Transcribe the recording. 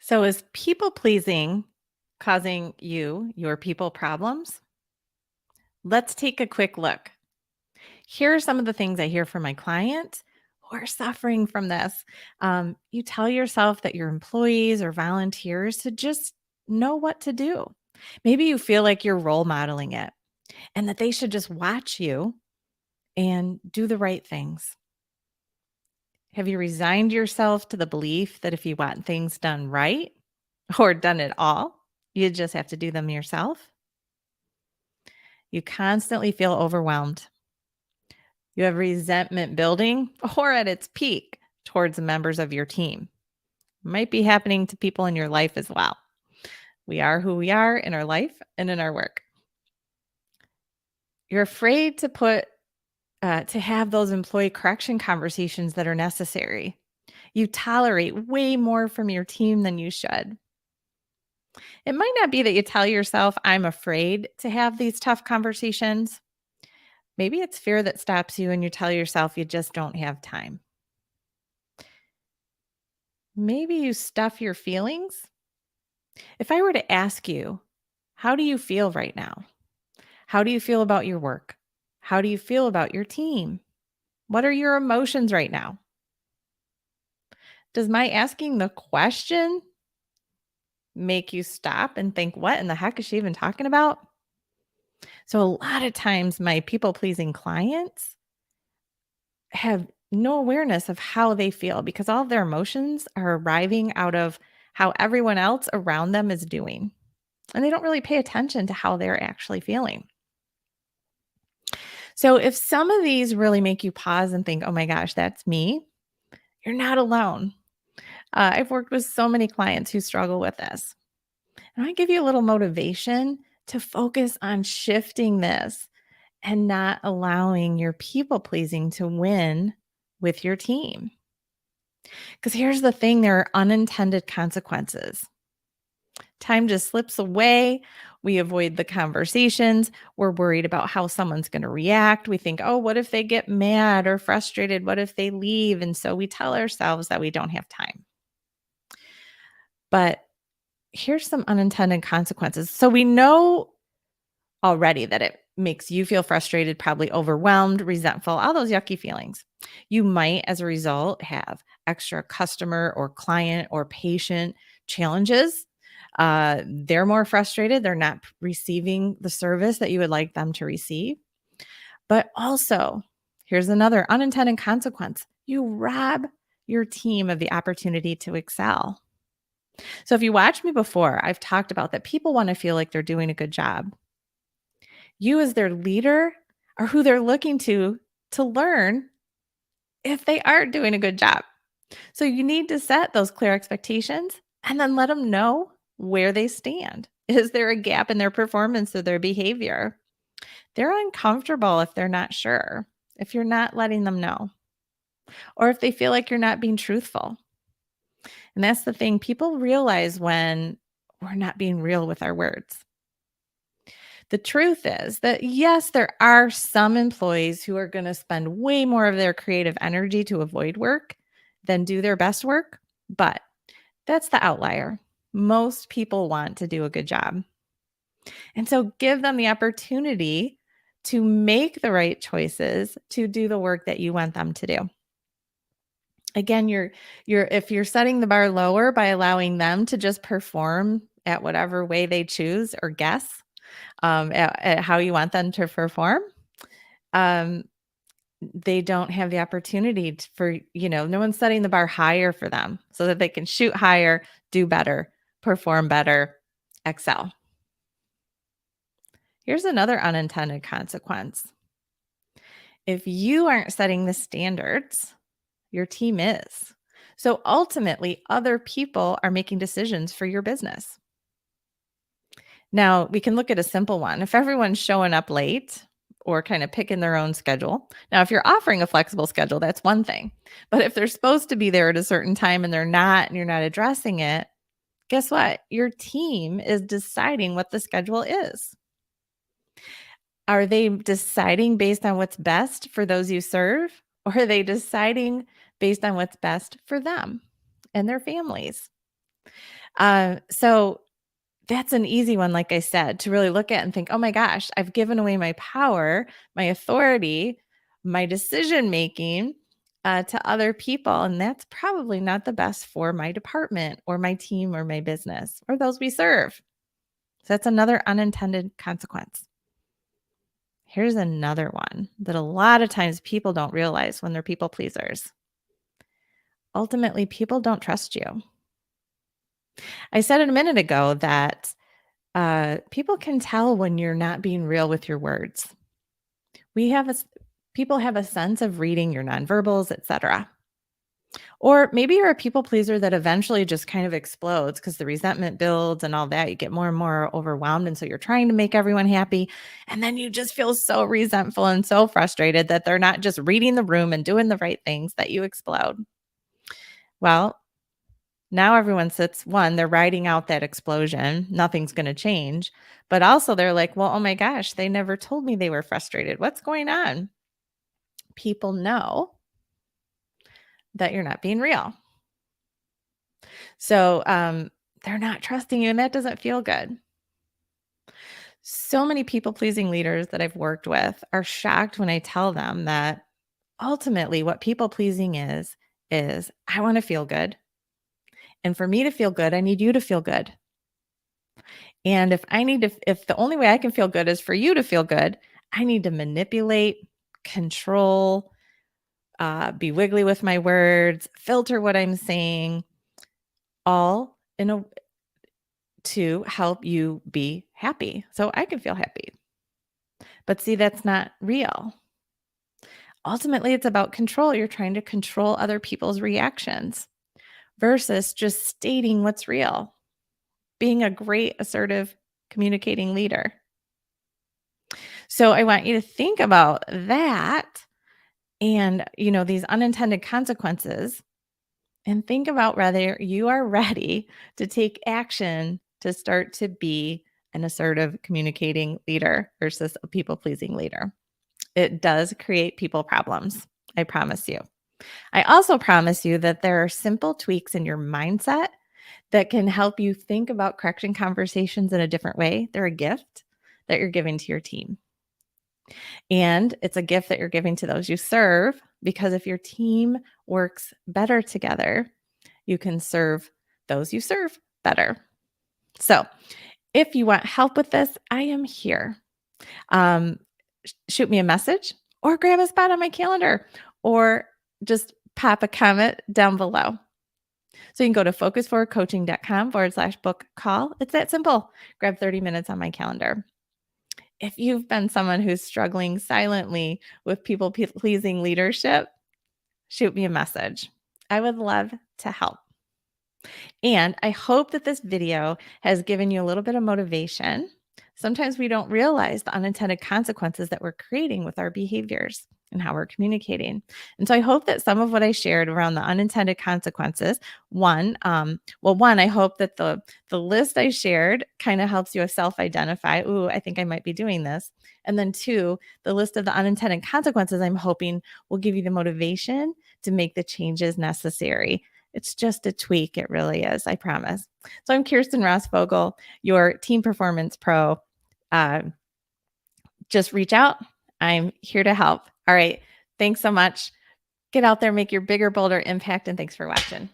So, is people pleasing causing your people problems? Let's take a quick look. Here are some of the things I hear from my clients who are suffering from this. You tell yourself that your employees or volunteers to just know what to do. Maybe you feel like you're role modeling it and that they should just watch you and do the right things. Have you resigned yourself to the belief that if you want things done right or done at all, you just have to do them yourself? You constantly feel overwhelmed. You have resentment building or at its peak towards the members of your team. Might be happening to people in your life as well. We are who we are in our life and in our work. You're afraid to have those employee correction conversations that are necessary. You tolerate way more from your team than you should. It might not be that you tell yourself, I'm afraid to have these tough conversations. Maybe it's fear that stops you and you tell yourself you just don't have time. Maybe you stuff your feelings. If I were to ask you, how do you feel right now? How do you feel about your work? How do you feel about your team? What are your emotions right now? Does my asking the question make you stop and think, what in the heck is she even talking about? So, a lot of times, my people pleasing clients have no awareness of how they feel because all of their emotions are arriving out of how everyone else around them is doing. And they don't really pay attention to how they're actually feeling. So, if some of these really make you pause and think, oh my gosh, that's me, you're not alone. I've worked with so many clients who struggle with this. And I give you a little motivation to focus on shifting this and not allowing your people pleasing to win with your team. Because here's the thing, there are unintended consequences. Time just slips away. We avoid the conversations. We're worried about how someone's going to react. We think, oh, what if they get mad or frustrated? What if they leave? And so we tell ourselves that we don't have time. But here's some unintended consequences. So we know already that it makes you feel frustrated, probably overwhelmed, resentful, all those yucky feelings. You might, as a result, have extra customer or client or patient challenges. They're more frustrated. They're not receiving the service that you would like them to receive. But also, here's another unintended consequence, you rob your team of the opportunity to excel. So, if you watched me before, I've talked about that people want to feel like they're doing a good job. You, as their leader, are who they're looking to learn if they aren't doing a good job. So you need to set those clear expectations and then let them know where they stand. Is there a gap in their performance or their behavior? They're uncomfortable if they're not sure, if you're not letting them know, or if they feel like you're not being truthful. And that's the thing, people realize when we're not being real with our words. The truth is that, yes, there are some employees who are going to spend way more of their creative energy to avoid work than do their best work, but that's the outlier. Most people want to do a good job. And so give them the opportunity to make the right choices to do the work that you want them to do. Again, if you're setting the bar lower by allowing them to just perform at whatever way they choose or guess, at how you want them to perform, um, they don't have the opportunity for, no one's setting the bar higher for them so that they can shoot higher, do better, perform better, excel. Here's another unintended consequence. If you aren't setting the standards, your team is. So ultimately, other people are making decisions for your business. Now, we can look at a simple one. If everyone's showing up late or kind of picking their own schedule. Now, if you're offering a flexible schedule, that's one thing. But if they're supposed to be there at a certain time and they're not, and you're not addressing it, guess what? Your team is deciding what the schedule is. Are they deciding based on what's best for those you serve? Or are they deciding based on what's best for them and their families? So that's an easy one, like I said, to really look at and think, oh my gosh, I've given away my power, my authority, my decision making to other people. And that's probably not the best for my department or my team or my business or those we serve. So that's another unintended consequence. Here's another one that a lot of times people don't realize when they're people pleasers. Ultimately, people don't trust you. I said it a minute ago that people can tell when you're not being real with your words. We have a People have a sense of reading your nonverbals, etc. Or maybe you're a people pleaser that eventually just kind of explodes because the resentment builds and all that. You get more and more overwhelmed. And so you're trying to make everyone happy. And then you just feel so resentful and so frustrated that they're not just reading the room and doing the right things that you explode. Well, now everyone sits one, they're riding out that explosion. Nothing's going to change. But also they're like, well, oh my gosh, they never told me they were frustrated. What's going on? People know that you're not being real. So they're not trusting you, and that doesn't feel good. So many people pleasing leaders that I've worked with are shocked when I tell them that ultimately what people pleasing is I want to feel good. And for me to feel good, I need you to feel good. And if the only way I can feel good is for you to feel good, I need to manipulate, control, be wiggly with my words, filter what I'm saying, all to help you be happy so I can feel happy. But see, that's not real. Ultimately, it's about control. You're trying to control other people's reactions versus just stating what's real, being a great, assertive, communicating leader. So I want you to think about that and, these unintended consequences and think about whether you are ready to take action to start to be an assertive communicating leader versus a people pleasing leader. It does create people problems. I promise you. I also promise you that there are simple tweaks in your mindset that can help you think about correction conversations in a different way. They're a gift that you're giving to your team. And it's a gift that you're giving to those you serve because if your team works better together, you can serve those you serve better. So, if you want help with this, I am here. Shoot me a message or grab a spot on my calendar or just pop a comment down below. So you can go to focusforwardcoaching.com/book call. It's that simple. Grab 30 minutes on my calendar. If you've been someone who's struggling silently with people pleasing leadership, shoot me a message. I would love to help. And I hope that this video has given you a little bit of motivation. Sometimes we don't realize the unintended consequences that we're creating with our behaviors and how we're communicating. And so I hope that some of what I shared around the unintended consequences, I hope that the list I shared kind of helps you self-identify, ooh, I think I might be doing this. And then two, the list of the unintended consequences I'm hoping will give you the motivation to make the changes necessary. It's just a tweak. It really is. I promise. So I'm Kirsten Rossvogel, your team performance pro. Just reach out. I'm here to help. All right. Thanks so much. Get out there, make your bigger, bolder impact. And thanks for watching.